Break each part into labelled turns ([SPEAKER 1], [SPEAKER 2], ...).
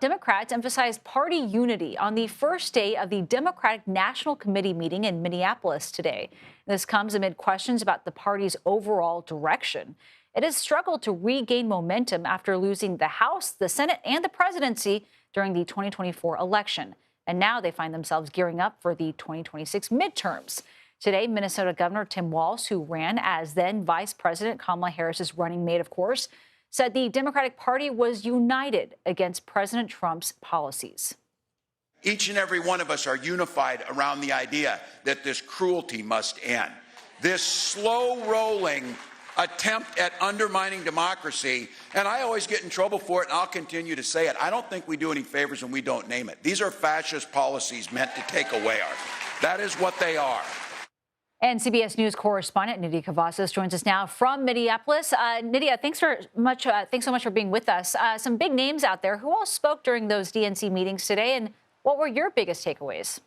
[SPEAKER 1] top Democrats emphasized party unity on the first day of the Democratic National Committee meeting in Minneapolis today. This comes amid questions about the party's overall direction. It has struggled to regain momentum after losing the House, the Senate, and the presidency during the 2024 election. And now they find themselves gearing up for the 2026 midterms. Today, Minnesota Governor Tim Walz, who ran as then Vice President Kamala Harris's running mate, of course, said the Democratic Party was united against President Trump's policies.
[SPEAKER 2] Each and every one of us are unified around the idea that this cruelty must end. This slow-rolling attempt at undermining democracy, and I always get in trouble for it, and I'll continue to say it. I don't think we do any favors when we don't name it. These are fascist policies meant to take away ours. That is what they are.
[SPEAKER 1] And CBS News correspondent Nidia Cavazos joins us now from Minneapolis. Nidia, thanks so much for being with us. Some big names out there. Who all spoke during those DNC meetings today, and what were your biggest takeaways?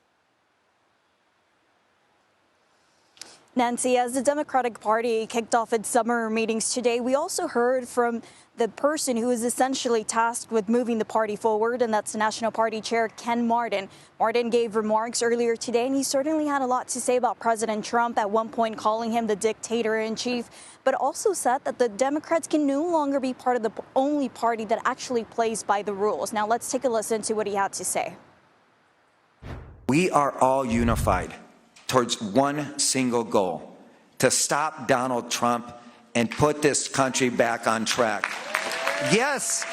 [SPEAKER 3] Nancy, as the Democratic Party kicked off its summer meetings today, we also heard from the person who is essentially tasked with moving the party forward, and that's the National Party Chair, Ken Martin. Martin gave remarks earlier today, and he certainly had a lot to say about President Trump, at one point calling him the dictator-in-chief, but also said that the Democrats can no longer be part of the only party that actually plays by the rules. Now, let's take a listen to what he had to say.
[SPEAKER 4] We are all unified towards one single goal: to stop Donald Trump and put this country back on track. Yes,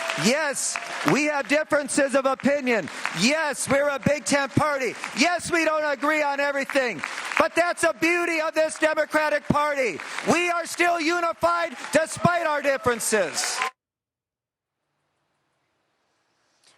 [SPEAKER 4] we have differences of opinion. Yes, we're a Big Tent party. Yes, we don't agree on everything. But that's the beauty of this Democratic Party. We are still unified despite our differences.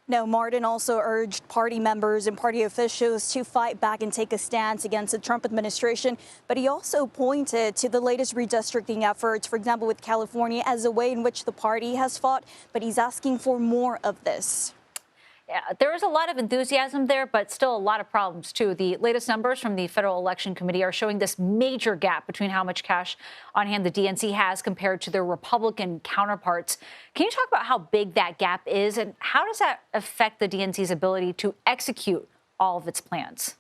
[SPEAKER 3] Now, Martin also urged party members and party officials to fight back and take a stance against the Trump administration. But he also pointed to the latest redistricting efforts, for example, with California, as a way in which the party has fought. But he's asking for more of this.
[SPEAKER 1] Yeah, there is a lot of enthusiasm there, but still a lot of problems, too. The latest numbers from the Federal Election Committee are showing this major gap between how much cash on hand the DNC has compared to their Republican counterparts. Can you talk about how big that gap is, and how does that affect the DNC's ability to execute all of its plans?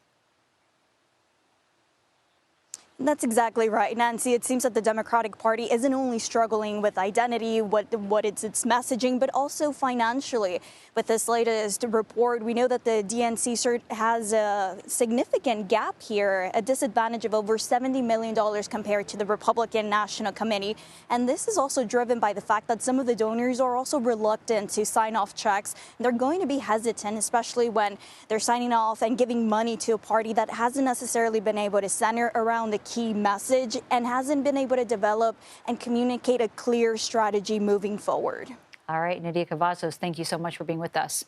[SPEAKER 3] That's exactly right, Nancy. It seems that the Democratic Party isn't only struggling with identity, what it's messaging, but also financially. With this latest report, we know that the DNC has a significant gap here, a disadvantage of over $70 million compared to the Republican National Committee. And this is also driven by the fact that some of the donors are also reluctant to sign off checks. They're going to be hesitant, especially when they're signing off and giving money to a party that hasn't necessarily been able to center around the key message and hasn't been able to develop and communicate a clear strategy moving forward.
[SPEAKER 1] All right, Nidia Cavazos, thank you so much for being with us.